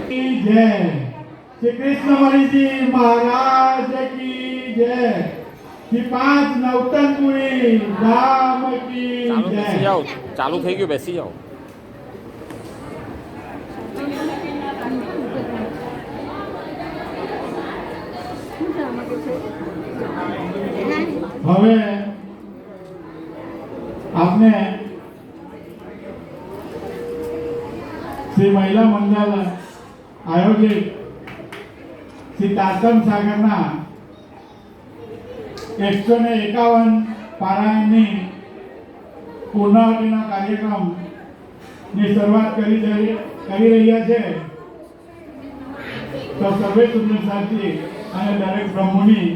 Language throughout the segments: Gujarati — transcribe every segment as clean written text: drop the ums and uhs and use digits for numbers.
जय श्री कृष्ण मणि जी महाराज की जय श्री 5 नवतनपुरी धाम की जय। चालू થઈ ગયું, બેસી જાઓ। હવે આપને શ્રી મહિલા મંડળ આયોજિત શ્રી તારતમ સાગરના 151 પારાયણની પૂર્ણાવતિના કાર્યક્રમની શરૂઆત કરી રહ્યા છે। તો સર્વે સુંદર સાથી અને દરેક બ્રહ્મોની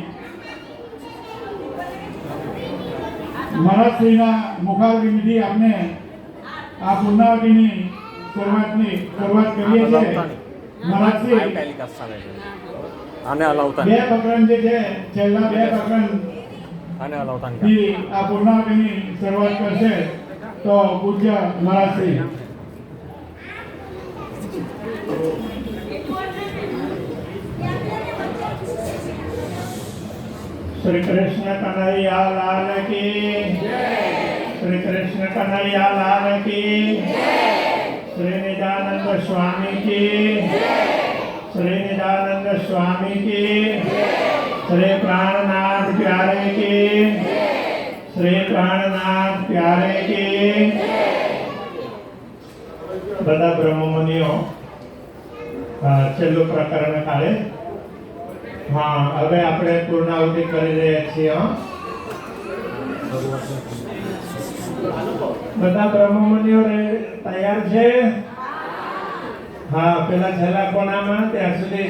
મહારાજશ્રીના મુખારવિંદથી આપણે આ પૂર્ણાવતિની શરૂઆત કરીએ છીએ। મહારાજશ્રી આને હલાવતા બે પ્રકરણ જે છે છેલ્લા બે પ્રકરણ આને હલાવતા આ પૂર્ણાવતિની શરૂઆત કરશે। તો પૂજ્ય મહારાજશ્રી श्री कृष्ण कन्हैया लाल की जय। श्री कृष्ण कन्हैया लाल की जय। श्री नित्यानंद स्वामी की जय। श्री नित्यानंद स्वामी की जय। श्री प्राणनाथ प्यारे की जय। श्री प्राणनाथ प्यारे की जय। बधा ब्रह्ममुनिओ छेल्लुं प्रकरण काढे। हाँ, હવે આપણે પૂર્ણાહુતિ કરી રહ્યા છીએ। બધા બ્રહ્મમુનિઓ તૈયાર છે? હા, પેલા છેલ્લા કોણામાં ત્યાં સુધી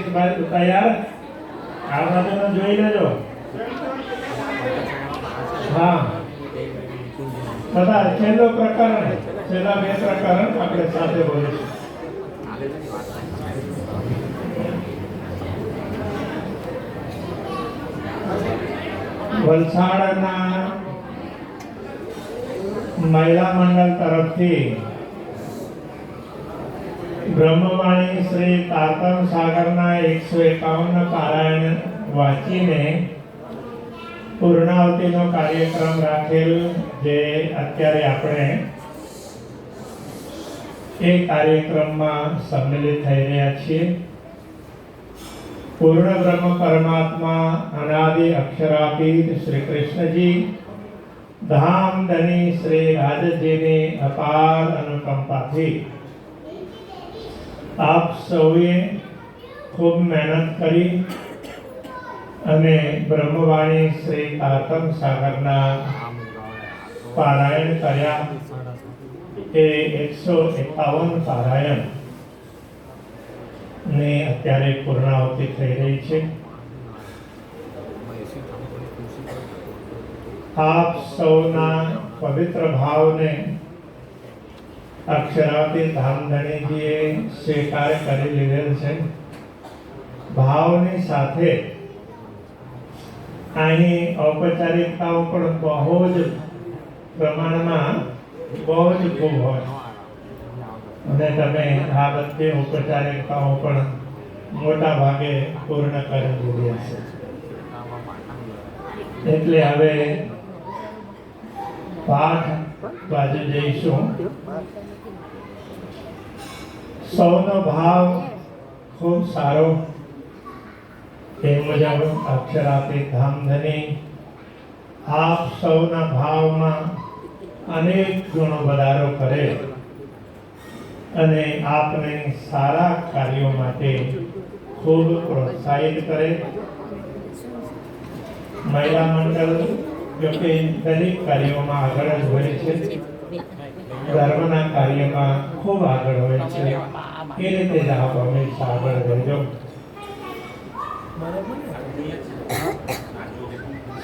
તૈયાર? આ બાજુનો જોઈ લેજો। હા, બધા છેલ્લું પ્રકરણ, છેલ્લા બે પ્રકરણ આપણે સાથે બોલીશું। વલસાડના મહિલા મંડળ તરફથી બ્રહ્મવાણી શ્રી તારતમ સાગરના 151 પારાયણ વાંચીને પૂર્ણાવતિનો કાર્યક્રમ રાખેલ, જે અત્યારે આપણે એ કાર્યક્રમમાં સંમેલિત થઈ રહ્યા છીએ। पूर्ण ब्रह्म परमात्मा अनादि अक्षरातीत श्री कृष्ण जी धाम धनी श्री राजत जी ने अपार अनुकंपा थी आप सौए खूब मेहनत करी अने ब्रह्मवाणी श्री तारतम सागरना पारायण कर्या। ए 151 पारायण ने અત્યારે પૂર્ણાહુતિ થઈ રહી છે। આપ સૌના પવિત્ર ભાવને અક્ષરાવતી ધામધણીજીએ સ્વીકાર કરી લીધેલ છે। ભાવની સાથે અહીં ઔપચારિકતાઓ પણ બહુ જ પ્રમાણમાં બહુ જ ખૂબ હોય અને તમે આ બધી ઔપચારિકતાઓ પણ મોટા ભાગે પૂર્ણ કરી દીધી હશે। એટલે હવે પાઠ બાજુ જઈશું। સૌનો ભાવ ખૂબ સારો, એ મુજબ અક્ષરાતી ધામધની આપ સૌના ભાવમાં અનેક ગુણો વધારો કરે અને આપને સારા કાર્યો માટે ખૂબ પ્રોત્સાહિત કરે। મહિલા મંડળ જોકે દરેક કાર્યોમાં આગળ જ હોય છે, ધર્મના કાર્યમાં ખૂબ આગળ હોય છે। એ રીતે જ આપ હંમેશા આગળ રહેજો।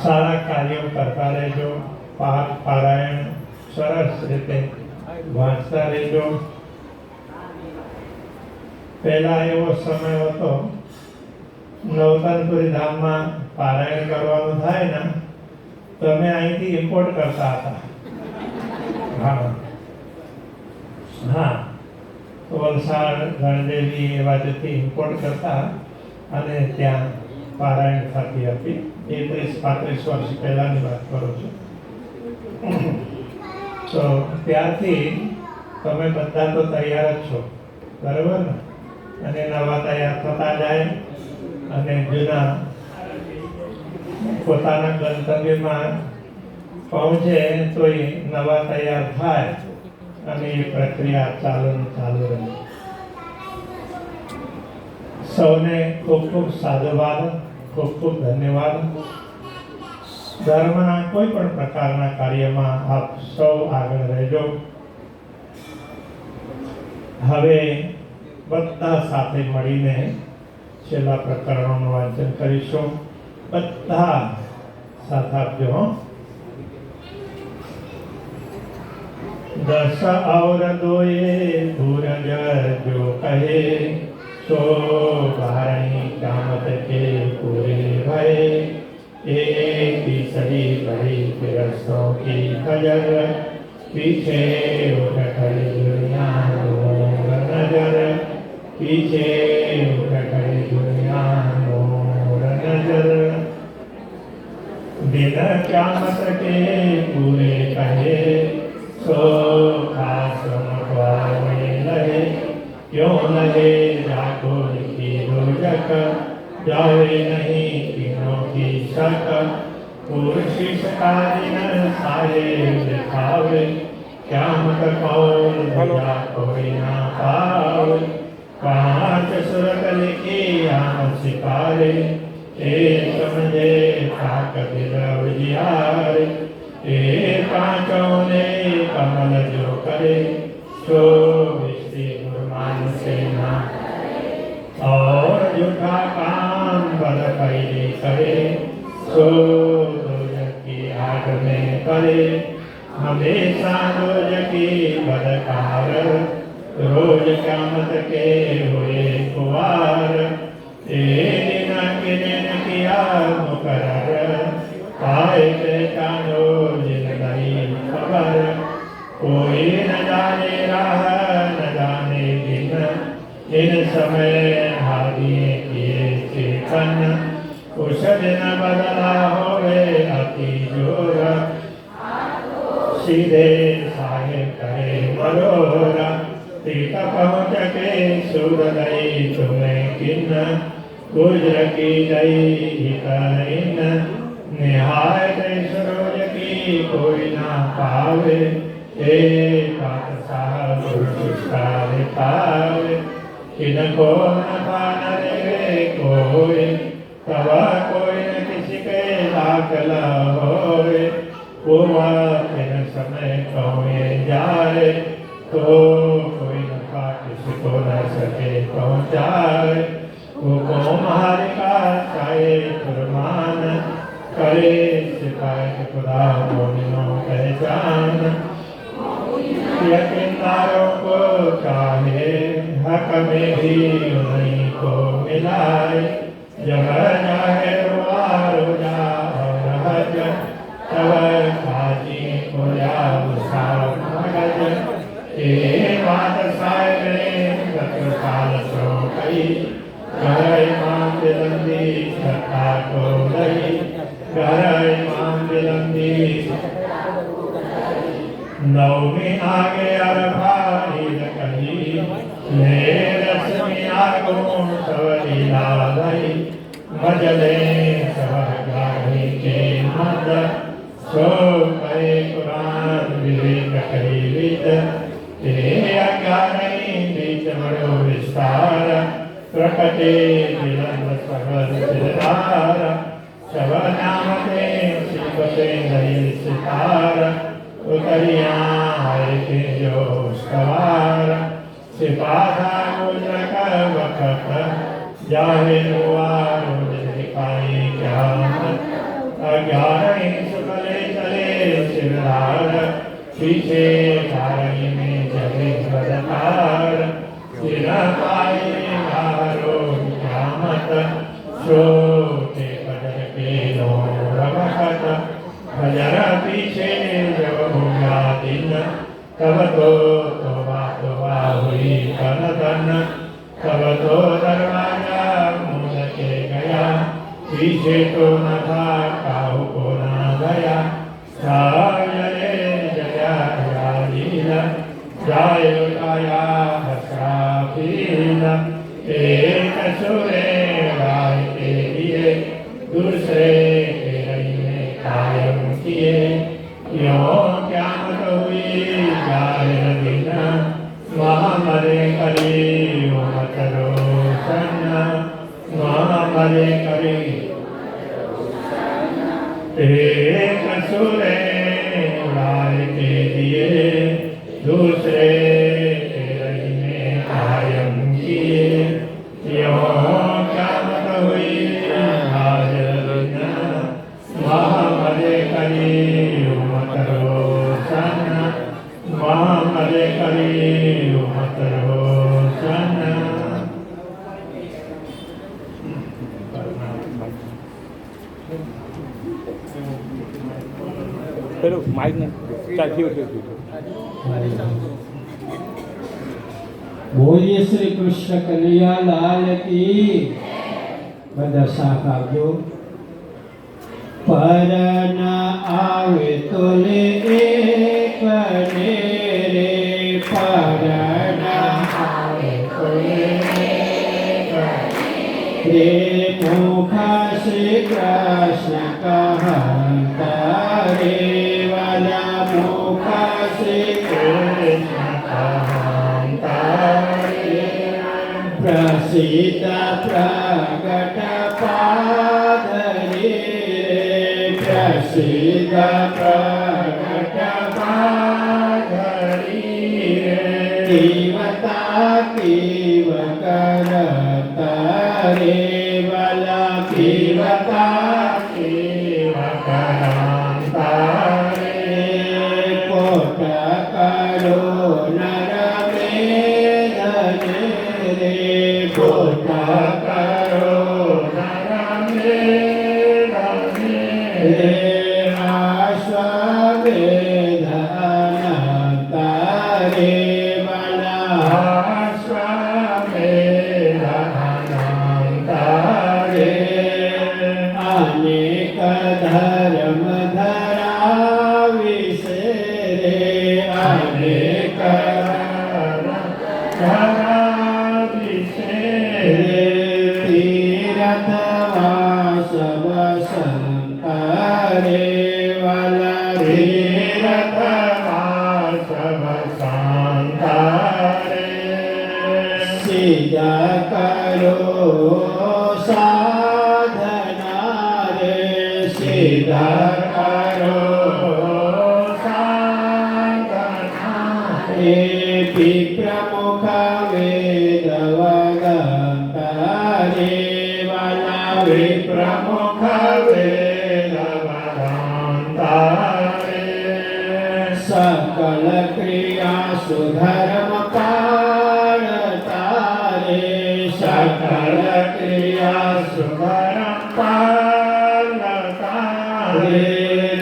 સારા કાર્યો કરતા રહેજો। પાઠ પારાયણ સરસ રીતે વાંચતા રહેજો। पहला एवो समय होतो नवतनपुरी धाम में पारायण करवानुं थाय ने तो अमे अहींथी इम्पोर्ट करता था। हाँ हाँ વલસાડ ગણદેવી એ બાજુથી ઇમ્પોર્ટ કરતા અને ત્યાં પારાયણ થતી હતી. 30-35 વર્ષ પહેલાંની વાત કરું છું. તો ત્યારથી તમે બધા તો તૈયાર જ છો, બરાબર ને? અને નવા તૈયાર થતા જાય અને જૂના પોતાના ગંતવ્યમાં પહોંચે તો એ નવા તૈયાર થાય અને એ પ્રક્રિયા ચાલુ રહે. સૌને ખૂબ ખૂબ સાધુવાદ, ખૂબ ખૂબ ધન્યવાદ. ધર્મના કોઈ પણ પ્રકારના કાર્યમાં આપ સૌ આગળ રહેજો. હવે બધા સાથે મળીને છેલ્લા પ્રકરણોનું વાંચન કરીશું. બધા સાથ આપજો હો. 10 और 2 भूरज जो कहे सो 12 कामत के पूरे भय. एक सही बड़ी फिरस्तों की खजर पीछे उठ खड़ी दुनिया नजर. पीछे उठ खड़ी दुनिया नजर. दिन कामत के पूरे कहे सो आश्रम में लहे. क्यों लहे जाको की रोजक जावे नहीं तीनों की शक. पुरुष का दिन सारे दिखावे क्या मत कौन भजा कोई ना पावे. 5 सुरत लिखी आम सिकारे एक समझे ताकत द्रवजियारे. ए पांचों ने कमल जो करे सो विष्टि गुरमान से ना. और झूठा काम बद पहले करे सो रोज की आग में करे. हमेशा रोज की बदकार रोज कामत के हुए कुवार. दिन के दिन किया मुकर्रर पाए पहचानो जिन नहीं खबर. कोई न जाने राह न जाने दिन इन समय हादिए किए चेतन. उस दिन बदला होवे अति जोर सीधे साहेब करे मरोरा. तीत पहुँच के सूरदई तुम्हें किन्न गुजर की गई हितैन. निहाय सरोज की कोई ना पावे. एक साहब पावे किनको न पाना देवे कोई. तब कोई न किसी के दाखला होए. वो फिर समय कौए जाए तो कोई न पा किसी को न सके पहुँचाए. वो कुम्हार का चाहे फरमान करे शिकायत खुदा मोमिनों पहचान. यकीनदारों को चाहे हक में भी उन्हीं को मिलाए. जब चाहे रोजा और हज तब काजी को या मगज. ये बात साहेब साल सो गई. घर इमाम बिलंदी छठा को गई. घर इमाम बिलंदी नौमी आगे अरफा ईद कही. रश्मि आगो सवरी लालई. मजले सवगाही के मद सो कहे कुरान विवेक कही विद. ते 11 बीच बड़ो विस्तार प्रकटे विलंब सगर सिरदार. सब नामते शिवते नहीं सितार. उतरिया है के जो सवार. सिपाहा गुजर कर वक्त जाहिर हुआ रोज दिखाई क़यामत. 11 सुबले चले सिरदार. पीछे 12 में चले बदकार. सिर पाए रोज क़यामत. छोटे कदर के नूर वक़्त. फजर पीछे जब होगा दिन तब तो तौबा हुई कनकन तब तो दरवाजा मूल के गया पीछे तो न था काहू को ना गया रे जया लीला जाय गाया हसराफील एक सुरे गाय के लिए दूसरे के रही कायम किए क्यों क्या मत हुई जाय बिना वहाँ मरे करी मत रोशन वहाँ मरे करी एक सुरे गाय के लिए दूसरे के रही में कायम किए क्यों क्या मत हुई वहाँ मरे करी मत रोशन वहाँ मरे करी मत रोशन પેલું માઇક ને ચાલ થયું બોલીએ શ્રી કૃષ્ણ કનૈયા લાલ की બધા સાથ આપજો પર ન આવે તો લે એક ને રે પર ન આવે તો લે રે મુખા શ્રી કૃષ્ણ કહતા રે વાલા મુખા શ્રી કૃષ્ણ प्रसिद्ध प्रगट पादरी प्रसिद्ध प्रगट पादरी देवता केव करता रे वाला देवता केव करता रे कोट करो नर कोटा करो तारे वाला तारे अनेक धर्म धरा विषे अनेक सीधा करो साधना रे सीधा करो साधना रे विप्रमुख वेदवगंता रे वाला विप्रमुख वेदवगंता रे सकल क्रिया सुधर्म सकल क्रिया सुधर्म पालता रे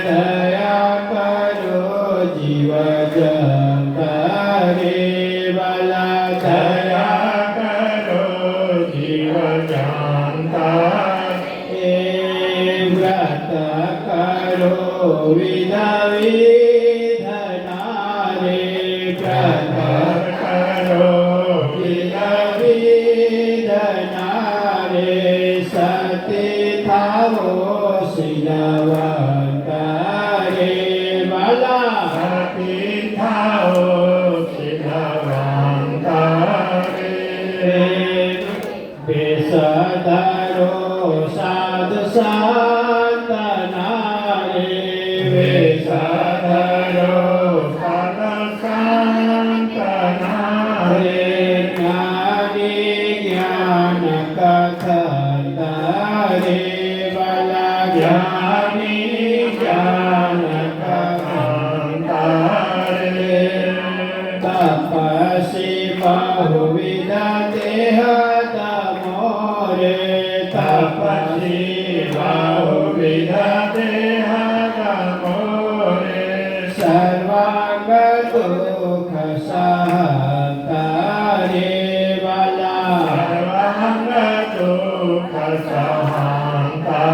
दया करो जीव जनता रे वाला दया करो जीव जनता व्रत करो विधा विधना रे व्रत करो विधा सते थावो शिलवंता रे वाला सते थावो शिलवंता रे बेसधरो साधु संतना रे बेसधरो साधु संतना रे ज्ञानी ज्ञान कथता रे वाला ज्ञानी ज्ञान कथता रे तपस्वी बहुविध देह तमोरे तपस्वी बहुविध देह तमोरे सर्वांग दुख सहता સહાંતારે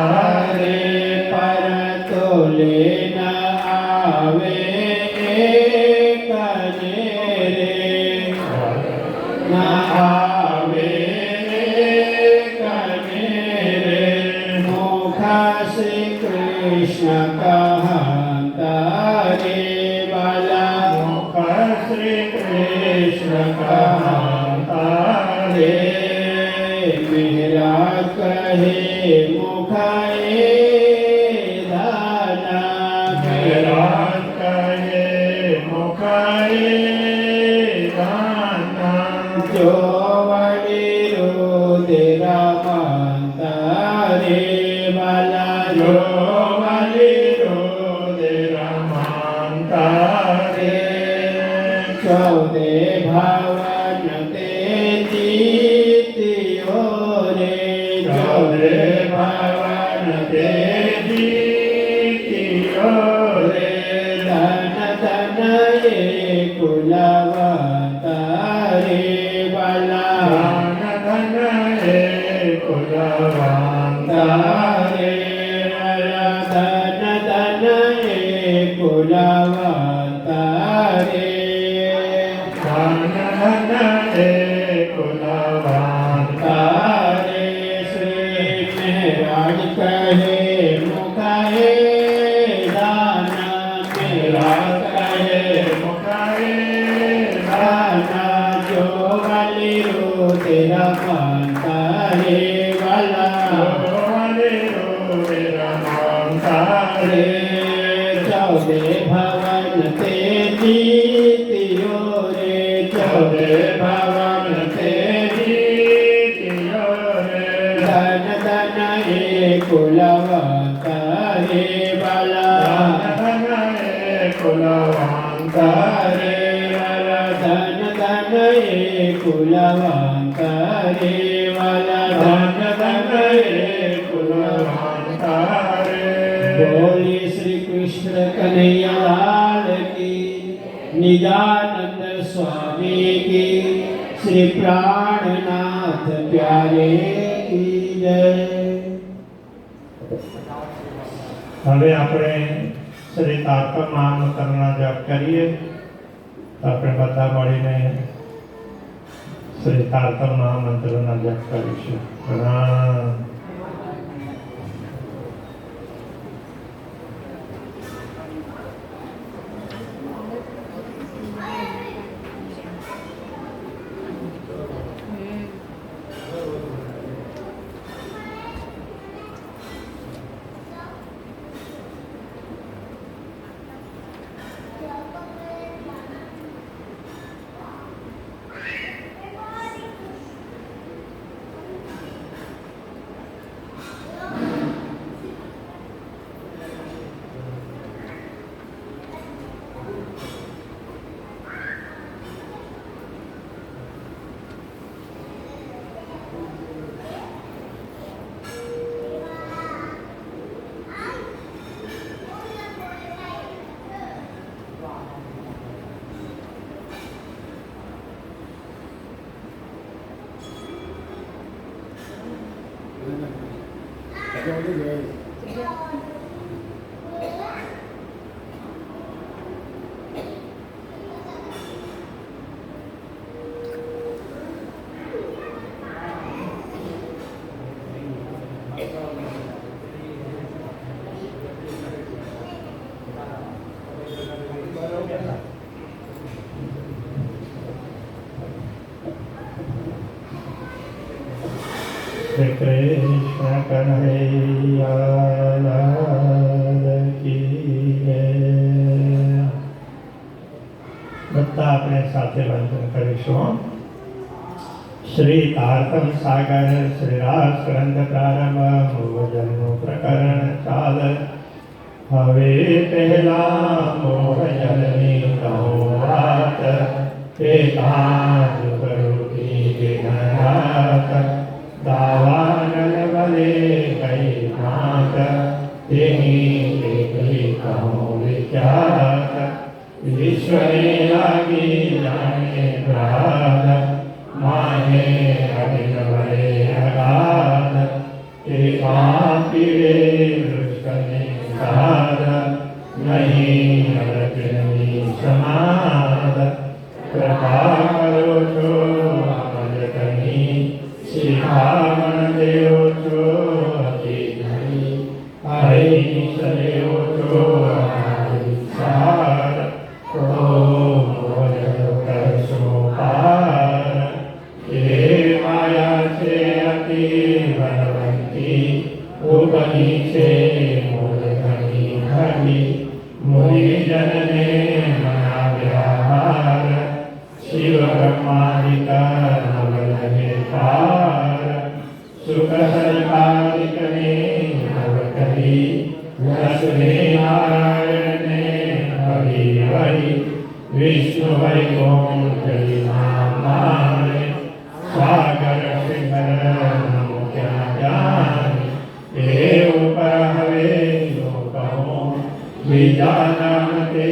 પરતો લેના આવે કને રે ના આવે કને રે મુખા શ્રી કૃષ્ણ કહંતા રે બાલા મુખ શ્રી કૃષ્ણ કહંતારે મેરા કહે મુખાએ દાના મેરા કહે મુખાએ દાના જો વળી રુદિરા માનતા રે બાલા જો જો વાલી રુદિરા માનતારે ચૌદે ભાવન તે જીત્યો રે ચૌદે ભવન તે જીત્યો રે ધન ધન એ કુલવંતા રે બાલા ધન ધન હે કુલવંતા રે ધન ધન એ કુલવંતા રે ધન ધન હે કુલવંતા તારે શ્રી મહેરાજ કહે મુખાએ દાના મેરા કહે મુખાએ દાના જો વાલી રો તેરા માનતા રે વાલા રે ચૌદે ભવન તે જીત્યો રે ચૌદે ભવન તે ધન ધન એ કુલવંતા રે બાલા તારે ધન ધન એ કુલવંતા રે વાલા ધન ધન બોલી શ્રી કૃષ્ણ કનૈયાલાલ કી નિજાનંદ સ્વામી કી શ્રી પ્રાણનાથ પ્યારે કી જય હવે આપણે શ્રી તારક મહામંત્રના જપ કરીએ તો આપણે બધા મળીને શ્રી તારક મહામંત્રના જપ કરીશું પ્રણામ શ્રી કૃષ્ણ કનૈયા લાલ કી જય. બધા આપણે સાથે વંદન કરીશું. શ્રી તારકમ સાગર શ્રી રાસ ગ્રંથ પ્રારંભ મોહજનનું પ્રકરણ ચાલ. હવે પહેલા મોહજનની કહું વાત, તે કાજ કરુતી વિઘ્નરાત. દાવાનલ વલે કઈ નાથ, તેની એકલી કહું વિખ્યાત. વિશ્વને લાગી જાણે ભ્રાત, માહે અભિનવરે અગાધ. की बलवंती उपनीचे मूलधनी धनी मुनि जन ने मना व्यवहार शिव ब्रह्मादिका नवल हे पार सुख सरकारिक ने नव करी लक्ष्मी नारायण ने हरि हरि विष्णु वैकुंठ नाम सागर शिखर नमो ज्ञान देव पर हवे लोकहो विजानते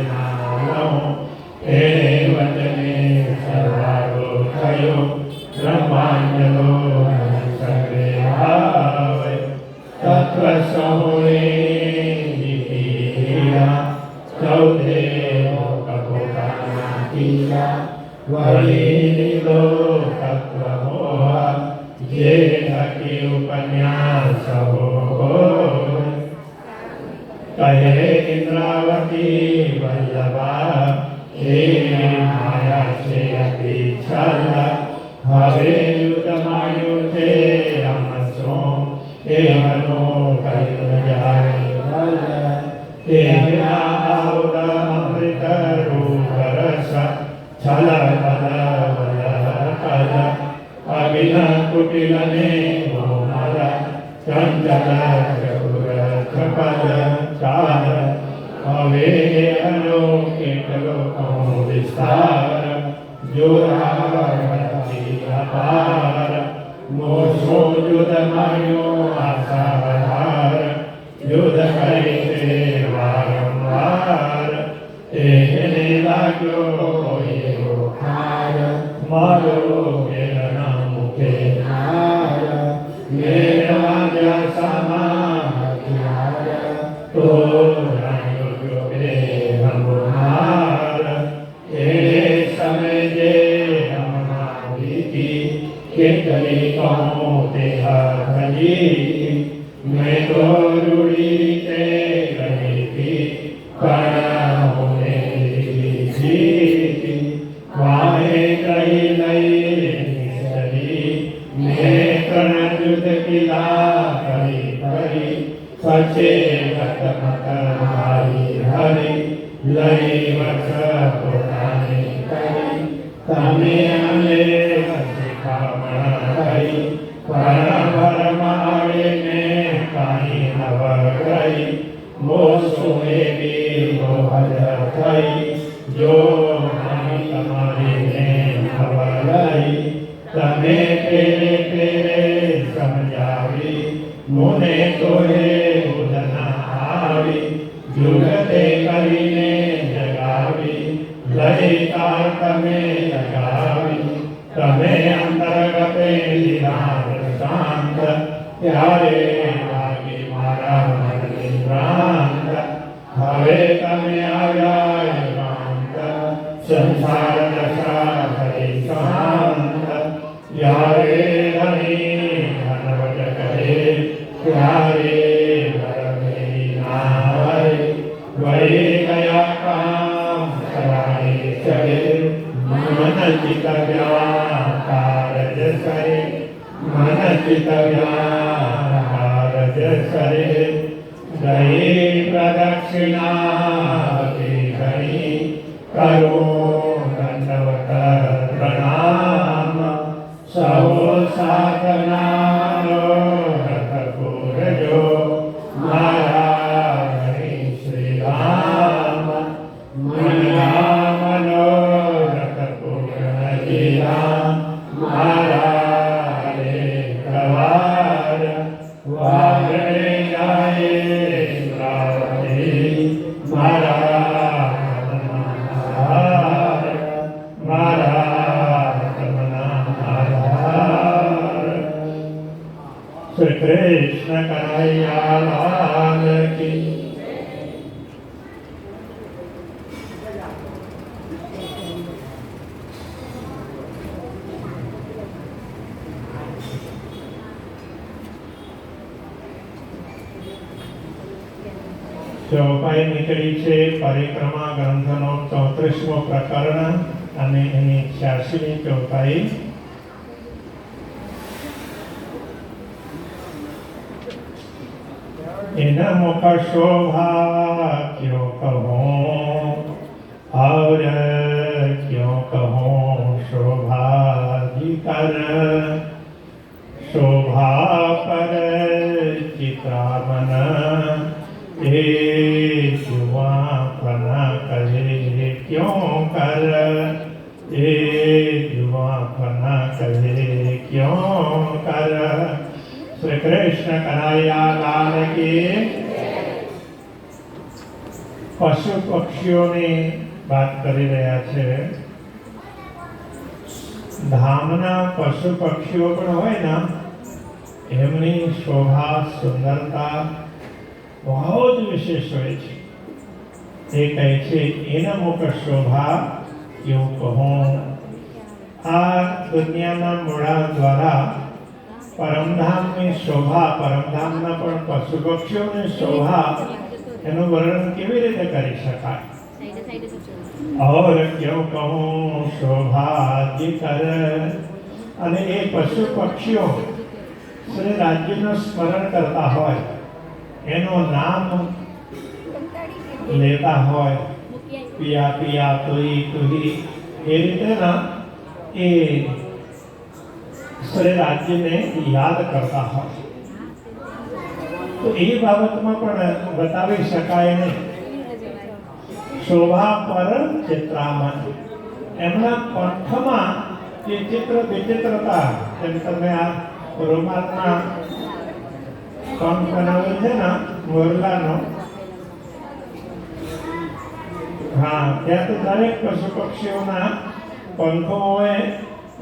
नाम हे वचने सर्वारो थयो ब्रह्मांडो सर्वे भाव तत्व सहोरे चौदे कपोकाना वही लो तत्व हो ये की उपन्यास हो कहे इंद्रावती वल्लभा हे माया से अति छल हवे युद्धमायु से अमसो हे मनो कयुन जाय हे नाउद अमृत रूप रस छल बल बल कल अगिन कुटिल ने मोमल चंचल चतुर चपल चार हवे अलोकित लोकों विस्तार जोरावती अपार मोसो युद्धमयो आसाधार युद्ध करते वारंवार तेने लाग्यो कोई रोखार मारो मेरा मुखे हार मेरा जसमा हथियार तो रंगो बे हमार तेरे समय जे हमारी की केतली कहूँ ते हरी मैं तो रूढ़ी ते रही थी कर्ण होने जीती वाहे कही नहीं निसरी मैं कर्ण युद्ध किला करी करी सचे गत मत मारी हरी लई वच पुराने करी तमे अमे शिखामण करी पर भर मारे में काई नव करी मोसुए भी मोहज थई जो हमी तुम्हारी ने खबरई तमे तेरे तेरे समझावी मुने तोहे उदना आवी जुगते करीने जगावी ललिता तमे जगावी तमे अंतर्गते निधान शांत प्यारे लागे मारा मन निभ्रांत हवे तमे आव्याय कांत संसार दशा हरि शांत यारे धनी धनवत कहे प्यारे घर मेरी नाय वही गया काम सराय चले मन चित कारज करे मन चित कारज करे गई प्रदक्षिणा घड़ी करो दंडवत प्रणाम सहो साधना रथपुर जो मारा श्री राम मन मनो रथपुर नजीरा मारा कवार वागड़े जाए इंद्रावती मारा श्री कृष्ण कन्हैया लाल की ચોપાઈ નીકળી છે પરિક્રમા ગ્રંથનો 34મો પ્રકરણ અને એની 86મી ચોપાઈ इन मुख शोभा क्यों कहूँ और क्यों कहूँ शोभाधिकर शोभा पर चित्रामन ए जुआ फना कहे क्यों कर ए जुआ फना कहे क्यों कर। श्री कृष्ण कन्हैया लाल की। પશુ પક્ષીઓની વાત કરી રહ્યા છે। ધામના પશુ પક્ષીઓ પણ હોય ને એમની શોભા સુંદરતા બહુ જ વિશેષ હોય છે। એ કહે છે એના મુખ શોભા કેવું કહું। આ દુનિયાના મૂળા દ્વારા પરમધામની શોભા પરમધામના પણ પશુ પક્ષીઓની શોભા એનું વર્ણન કેવી રીતે કરી શકાય। और क्यों कहूँ शोभाधिकर અને એ પશુ પક્ષીઓ શ્રી રાજ્યનું સ્મરણ કરતા હોય એનું નામ લેતા હોય પિયા પિયા તુઈ તુહી એ રીતે ના એ શ્રી રાજ્યને યાદ કરતા હોય તો એ બાબતમાં પણ બતાવી શકાય નહીં। શોભા પર ચિત્રામન એમના કંઠમાં જે ચિત્ર વિચિત્રતા જેમ તમે આ રૂમાલના કંઠ બનાવ્યો છે ને મોરલાનો હા ત્યાં તો દરેક પશુ પક્ષીઓના પંખો હોય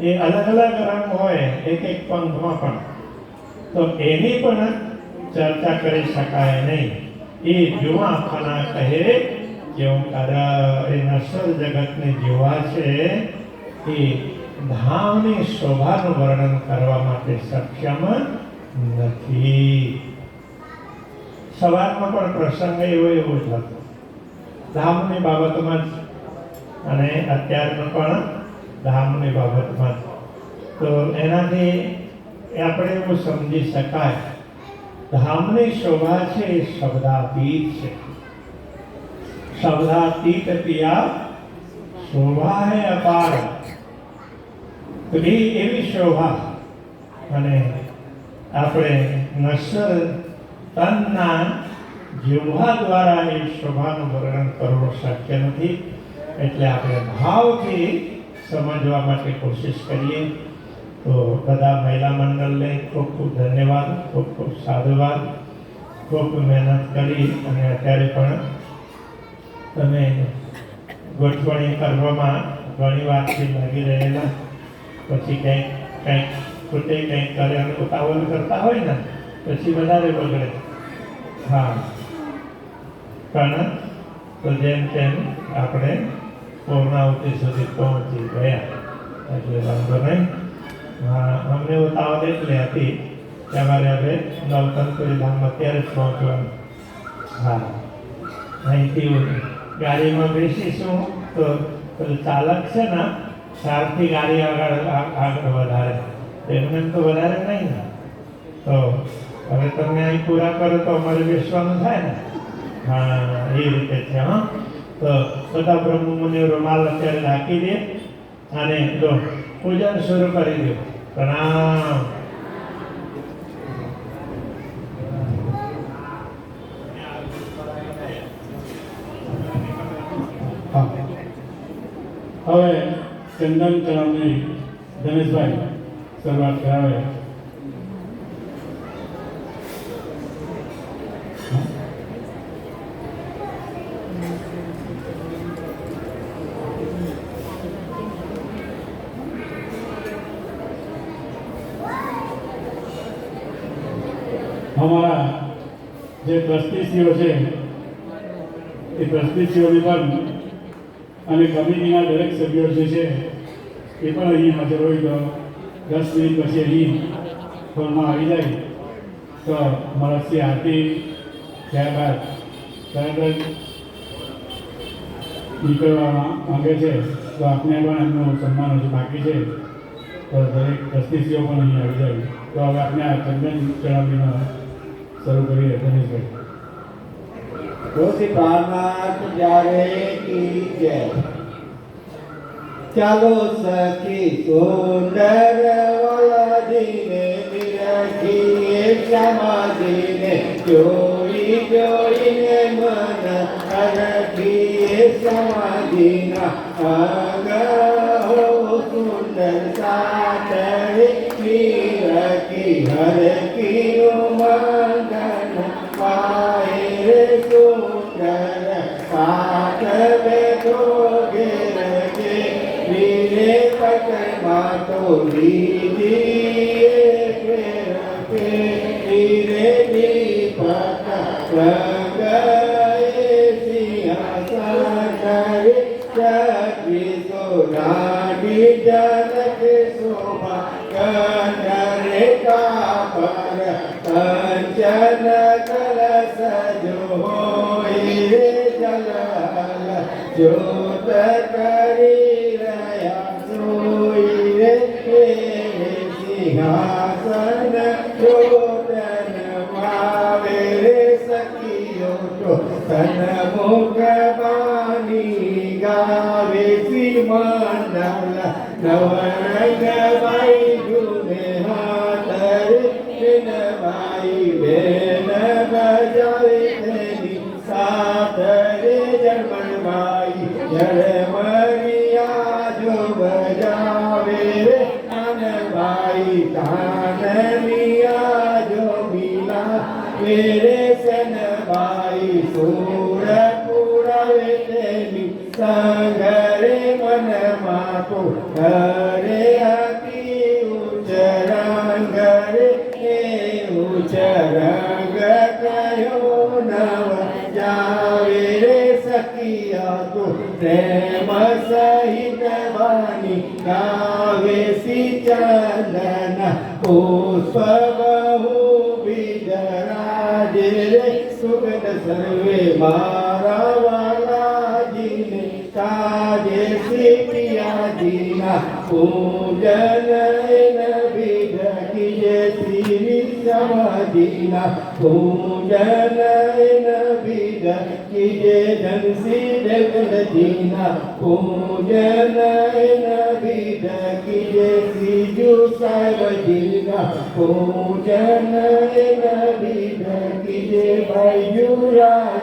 એ અલગ અલગ રંગ હોય એક એક પંખમાં પણ તો એની પણ ચર્ચા કરી શકાય નહીં। એ જુવા ફના કહે કેવું કર એ નશ્વર જગતની જીવા છે એ ધામની શોભાનું વર્ણન કરવા માટે સક્ષમ નથી। સવારમાં પણ પ્રસંગ એવો જ હતો ધામની બાબતમાં જ અને અત્યારનો પણ ધામની બાબતમાં જ તો એનાથી આપણે એવું સમજી શકાય धामनी शोभा है शब्दातीत है। शब्दातीत पिया शोभा है अपार। तो एवी शोभा અને આપણે નશ્વર તનના જીવવા દ્વારા એ શોભાનું વર્ણન કરવું શક્ય નથી એટલે આપણે ભાવથી સમજવા માટે કોશિશ કરીએ। तो बधा महिला मंडल ने खूब खूब धन्यवाद खूब खूब साधुवाद खूब मेहनत करी અને અત્યારે પણ તમે ગોઠવણી કરવામાં ઘણી વાતથી લાગી રહેલા પછી કંઈક પોતે કંઈક કરે અને ઉતાવળ કરતા હોય ને પછી વધારે બગડે। હા પણ તો જેમ તેમ આપણે પૂર્ણાહુતિ સુધી પહોંચી ગયા એટલે વાંધો નહીં। हाँ हमने उतावल એટલે હતી કે અમારે હવે નવતંત્રી ધામ અત્યારે જ પહોંચવાનું। હા અહીંથી ગાડીમાં બેસીશું તો પેલું ચાલક છે ને સારથી ગાડી આગળ વધારે એમને તો વધારે નહીં ને તો હવે તમે અહીં પૂરા કરો તો અમારે બેસવાનું થાય ને। હા એ રીતે છે। હા તો બધા બ્રહ્મમુનિ રૂમાલ અત્યારે ઢાંકી દે અને જો पूजन शुरू कर दो। प्रणाम। હવે ચંદન ચરણની ધનેશભાઈ શરૂઆત કરાવે। हमारा जो ट्रस्टीश्रीओ है ये ट्रस्टीश्रीओने पण अने कमिटीना दरेक सभ्यो जे छे ए पण अहीं हाजर होय तो 10 मिनिट पछी अहीं होलमां आवी जाय तो मनस्वी आरती थया बाद तरत ज નીકળવા માંગે છે તો આપણે પણ એમનું સન્માન હજુ બાકી છે તો દરેક ટ્રસ્ટીશ્રીઓ પણ અહીં આવી જાય। તો હવે આપણે આ ચંદન ચડાવીને શરૂ કરીએ ધનેશભાઈ। રોશી પ્રાર્થના ત્યારે કી જય ચાલો સખી સુંદર વલદીને નિરખીએ સમાધિને જોઈ જોઈને મન અરખીએ સમાધિના અંગ હો સુંદર સાતરે નિરખી હરકી મંગન પાય રે સુંદર સાત બેઠો ઘેર કે વીરે પટમાં તો લીધી વીરે દીપક રંગએ સિંહાસન કરે ચક્રી સોનાડી જનક શોભા કંઠરે કાપર કંચન કલશ જો હોય રે જલહલ જ્યોત કરી રહ્યા સોઈ રે સિંહાસન જોતન પાવે રે સખીઓ તો તન મુખ બાની ગાવે શ્રી મંડળ નવરંગ બાઈ જુને હાથ ભાઈ બેન બજાવે તેની સાથ રે જન્મભાઈ જળમરિયા જો બજાવે રે આનભાઈ તાનમિયા જો મિલા મેરે સનભાઈ સુર પુરાવે તેની સંગ રે મનમાં તો હરે હતી ઉચ્ચ રંગ રે ઉચ્ચ રંગ કયો નવ જાવે રે સખિયા તો પ્રેમ સહિત વાણી ગાવે સી ચંદન પુષ્પ બહુ વિજરાજે રે સુગંધ સર્વે મારા વાલાજીને તાજે શ્રી પિયાજીના પૂજન વિધ કીજે શ્રી સમાધિના પૂજન વિધ કીજે ધનસી દેવજીના પૂજન વિધ કીજે શ્રીજુ સાહેબજીના પૂજન વિધ કીજે બાયુરાજજીના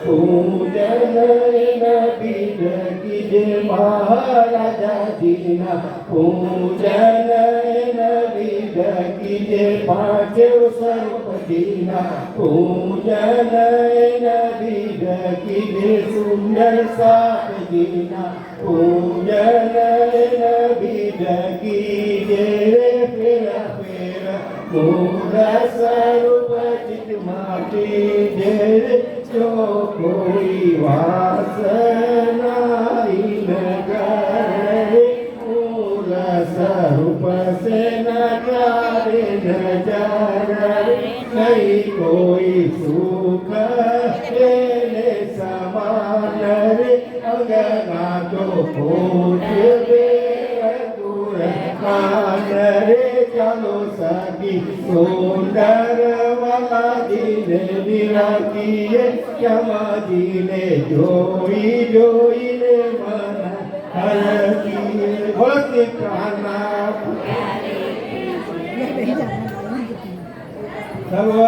પૂજન વિધ કીજે મહારાજાજીના પૂજન વિધ કીજે પાંચેવ સર્વજીના પૂજન વિધ કીજે સુંદર સાતજીના પૂજન વિધ કીજે રે ફેરા ફેરા મૂળ સ્વરૂપ ચિત માટી જે જો કોઈ વાસના કરે મૂળ સ્વરૂપ સે નકારે નજર નહીં કોઈ સુખ એને સમાન રે અંગના તો પૂજવે કાન રે ચાલો સખી સુંદર વાલાજીને નિરાકીએ યમાજીને જોઈ જોઈને મન હરકીએ ભક્તિ પ્રાણા સર્વ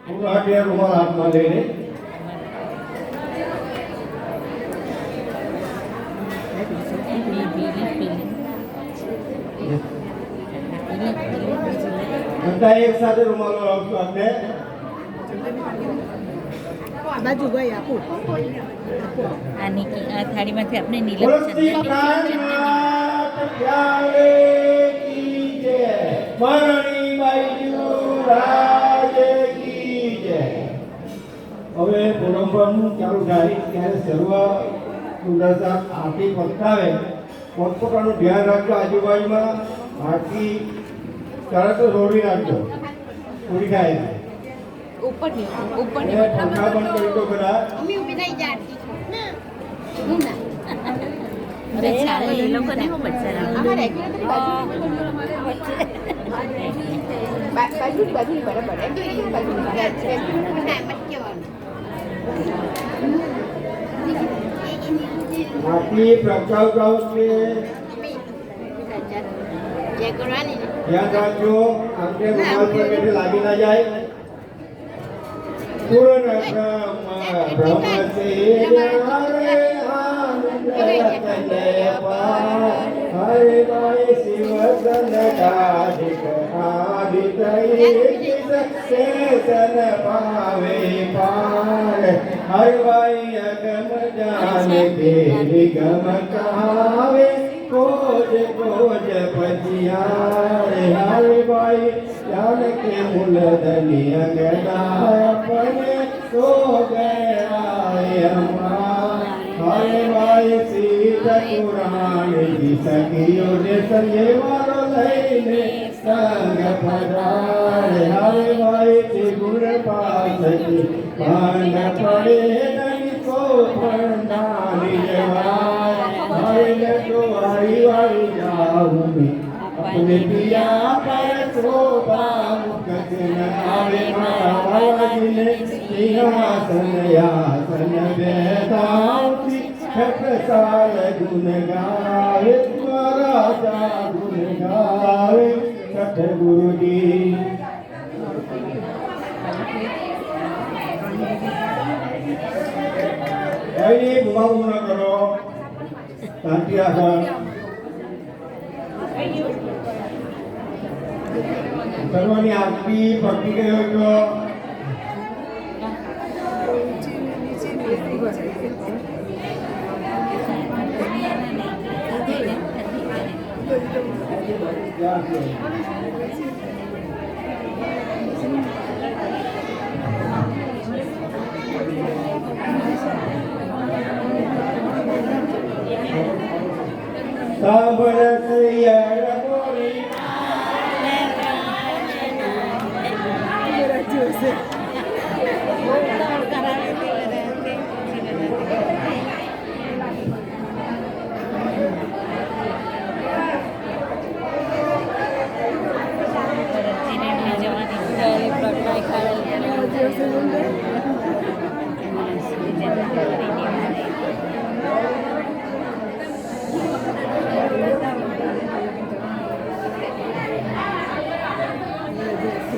ઉગાડ્યા રૂમાલ હાથમાં લઈને બધા એક સાથે રૂમાલો આપશો આપણે બાજુ ગઈ આપો આની આ થાળીમાંથી આપણે નીલમ તુલસી પ્રાણનાથ પ્યારે કી જય મરણી બાઈજુ રાજ કી જય હવે પૂનમનું ચાલુ થાય ત્યારે સર્વ સુંદરતા આરતી પતાવે પોતપોતાનું ધ્યાન રાખજો આજુબાજુમાં આરતી તરત રોડી રાખજો પૂરી થાય ઉપર પંખા બંધ કરી દો બધા મમ્મી ઊભી નહીં જાતી હું ના અરે ચાલે એ લોકોને હું બચારા અમારે રેગ્યુલર બાજુ બરાબર એમ તો એ બાજુ રેગ્યુલર નામ જ કહેવાનું આરતી પ્રગટાવતા વખતે જે કરવાની ને ધ્યાન રાખજો આંગળે રૂમાલ પર બેઠે લાગી ના જાય. પૂર્ણ બ્રહ્મસે હરે ભાઈ શિવસન કાઢિક આદિત શેષન પાવે પાર હર ભાઈ અગમ જાને તેરી ગમ કાવે કોજ કોજ પતિયારે હર ભાઈ જાન કે મૂલ ધની અંગના પને તો ગયા હમાર હર ભાઈ સીત પુરાણ જી સખીઓ ને સંગે વારો લઈને સંગ પધાર હર ભાઈ ત્રિગુણ પાસકી ભાંગ પડે નહીં કો ભંડારી જવાય હરે તો વારી વારી જાઉં મેં अपने पिया पर शोभा मुकत न आवे मारा बालाजी ने सिंहासन यासन बैठाऊं छठ साल गुण गावे राजा गुण गावे छठ गुरु जी कहीं बुआऊ न करो शांति आसन सर्वांनी आरती भक्ती करायचो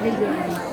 video.